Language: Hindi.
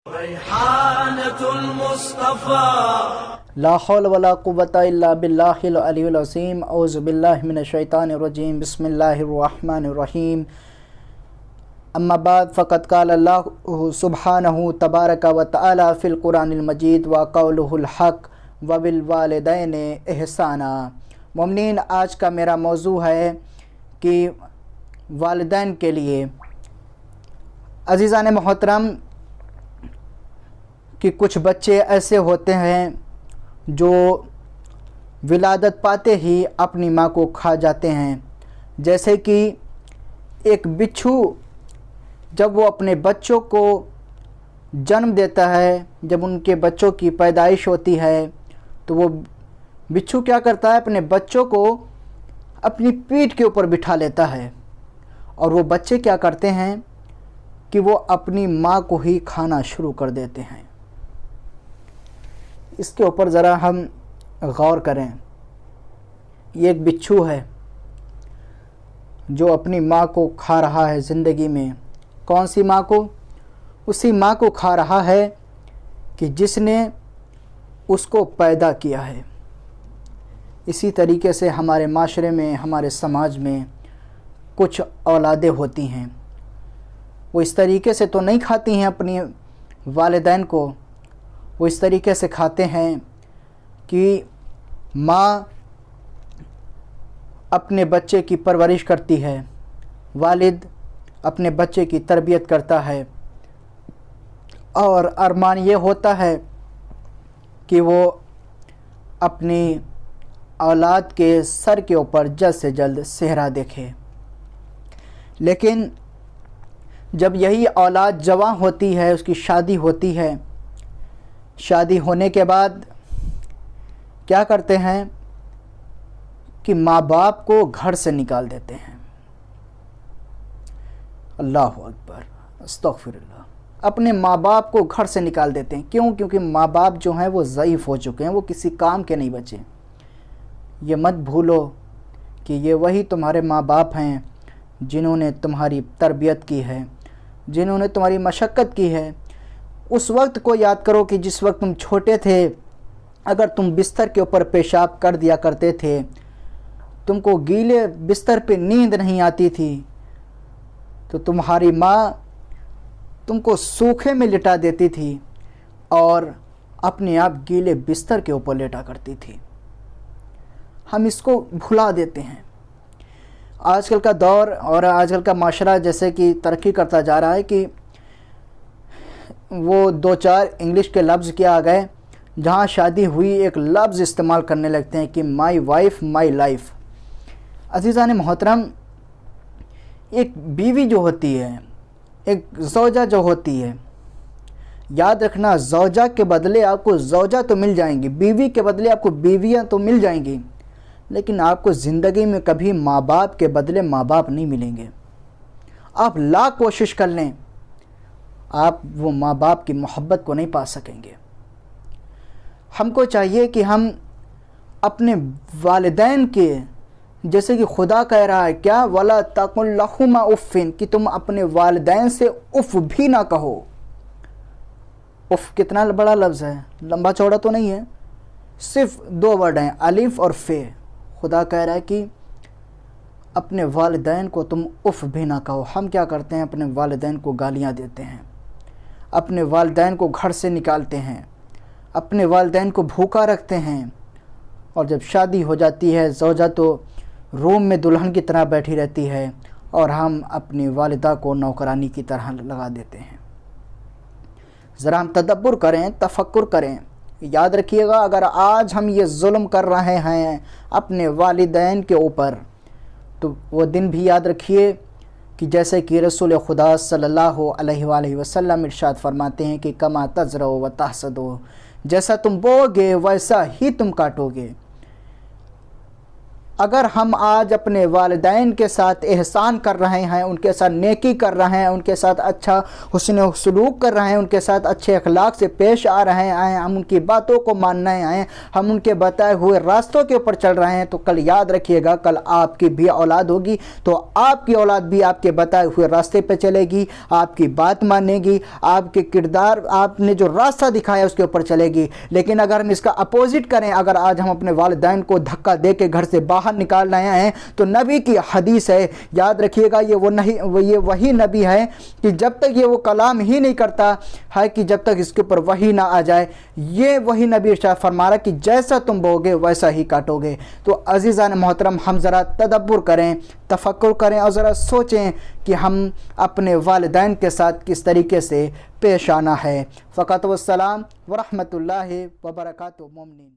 रैहानतुल मुस्तफा ला हौल वला कुव्वता इल्ला बिल्लाहिल अलियुल अज़ीम। औज़ु बिल्लाहि मिनश शैतानिर रजीम। बिस्मिल्लाहिर रहमानिर रहीम। अम्मा बाद फ़क़द क़ाल अल्लाहु सुब्हानहु तबारक व तआला फ़िल क़ुरानिल मजीद व क़ौलुहुल हक़ व बिल वालिदैनि इहसाना। मोमिनीन, आज का मेरा मौजू है कि वालिदैन के लिए। अज़ीज़ान मोहतरम, कि कुछ बच्चे ऐसे होते हैं जो विलादत पाते ही अपनी माँ को खा जाते हैं। जैसे कि एक बिच्छू जब वो अपने बच्चों को जन्म देता है, जब उनके बच्चों की पैदाइश होती है, तो वो बिच्छू क्या करता है, अपने बच्चों को अपनी पीठ के ऊपर बिठा लेता है। और वो बच्चे क्या करते हैं कि वो अपनी माँ को ही खाना शुरू कर देते हैं। इसके ऊपर ज़रा हम गौर करें। ये एक बिच्छू है जो अपनी माँ को खा रहा है ज़िंदगी में। कौन सी माँ को? उसी माँ को खा रहा है कि जिसने उसको पैदा किया है। इसी तरीके से हमारे माशरे में, हमारे समाज में कुछ औलादें होती हैं, वो इस तरीके से तो नहीं खाती हैं अपनी वालिदैन को। वो इस तरीके से खाते हैं कि माँ अपने बच्चे की परवरिश करती है, वालिद अपने बच्चे की तरबियत करता है, और अरमान ये होता है कि वो अपनी औलाद के सर के ऊपर जल्द से जल्द सेहरा देखे। लेकिन जब यही औलाद जवां होती है, उसकी शादी होती है, शादी होने के बाद क्या करते हैं कि माँ बाप को घर से निकाल देते हैं। अल्लाहु अकबर, अस्तगफिरुल्लाह। अपने माँ बाप को घर से निकाल देते हैं। क्यों? क्योंकि माँ बाप जो हैं वो ज़ईफ़ हो चुके हैं, वो किसी काम के नहीं बचे। ये मत भूलो कि ये वही तुम्हारे माँ बाप हैं जिन्होंने तुम्हारी तरबियत की है, जिन्होंने तुम्हारी मशक्क़त की है। उस वक्त को याद करो कि जिस वक्त तुम छोटे थे, अगर तुम बिस्तर के ऊपर पेशाब कर दिया करते थे, तुमको गीले बिस्तर पे नींद नहीं आती थी, तो तुम्हारी माँ तुमको सूखे में लिटा देती थी और अपने आप गीले बिस्तर के ऊपर लेटा करती थी। हम इसको भुला देते हैं। आजकल का दौर और आजकल का माशरा जैसे कि तरक्की करता जा रहा है कि वो दो चार इंग्लिश के लफ्ज़ क्या आ गए, जहाँ शादी हुई एक लफ्ज़ इस्तेमाल करने लगते हैं कि माई वाइफ माई लाइफ। अज़ीज़ान मोहतरम, एक बीवी जो होती है, एक ज़ौजा जो होती है, याद रखना, ज़ौजा के बदले आपको ज़ौजा तो मिल जाएंगी, बीवी के बदले आपको बीवियाँ तो मिल जाएंगी, लेकिन आपको ज़िंदगी में कभी माँ बाप के बदले माँ बाप नहीं मिलेंगे। आप लाख कोशिश कर लें, आप वो माँ बाप की मोहब्बत को नहीं पा सकेंगे। हमको चाहिए कि हम अपने वालिदैन के, जैसे कि खुदा कह रहा है क्या, वला तकुल लहुमा उफ़्फ़िन, कि तुम अपने वालिदैन से उफ़ भी ना कहो। उफ़ कितना बड़ा लफ्ज़ है, लंबा चौड़ा तो नहीं है, सिर्फ दो वर्ड हैं, अलिफ और फे। खुदा कह रहा है कि अपने वालिदैन को तुम उफ़ भी ना कहो। हम क्या करते हैं, अपने वालिदैन को गालियाँ देते हैं, अपने वालिदैन को घर से निकालते हैं, अपने वालिदैन को भूखा रखते हैं, और जब शादी हो जाती है, ज़ौजा तो रूम में दुल्हन की तरह बैठी रहती है और हम अपनी वालिदा को नौकरानी की तरह लगा देते हैं। ज़रा हम तदब्बुर करें, तफक्कुर करें। याद रखिएगा, अगर आज हम ये जुल्म कर रहे हैं अपने वालिदैन के ऊपर, तो वो दिन भी याद रखिए कि जैसे कि रसूल खुदा सल्लल्लाहु अलैहि वसल्लम इरशाद फरमाते हैं कि कमा तज़रउ व तहसदु, जैसा तुम बोगे वैसा ही तुम काटोगे। अगर हम आज अपने वालिदैन के साथ एहसान कर रहे हैं, उनके साथ नेकी कर रहे हैं, उनके साथ अच्छा हुस्न सलूक कर रहे हैं, उनके साथ अच्छे अखलाक से पेश आ रहे हैं, हम उनकी बातों को मान रहे हैं, हम उनके बताए हुए रास्तों के ऊपर चल रहे हैं, तो कल याद रखिएगा, कल आपकी भी औलाद होगी तो आपकी औलाद भी आपके बताए हुए रास्ते पर चलेगी, आपकी बात मानेगी, आपके किरदार, आपने जो रास्ता दिखाया उसके ऊपर चलेगी। लेकिन अगर हम इसका अपोजिट करें, अगर आज हम अपने वालिदैन को धक्का दे के घर से बाहर निकाल रहे हैं, तो नबी की हदीस है, याद रखिएगा, ये वही नबी है कि जब तक ये वो कलाम ही नहीं करता है कि जब तक इसके ऊपर वही ना आ जाए, ये वही नबी इरशाद फरमा रहा कि जैसा तुम बोगे वैसा ही काटोगे। तो अज़ीज़ान मोहतरम, हम ज़रा तदब्बुर करें, तफक्कुर करें और ज़रा सोचें कि हम अपने वालिदैन के साथ किस तरीके से पेश आना है। फ़क़त वस्सलाम व रहमतुल्लाहि व बरकातुहू मोमिनीन।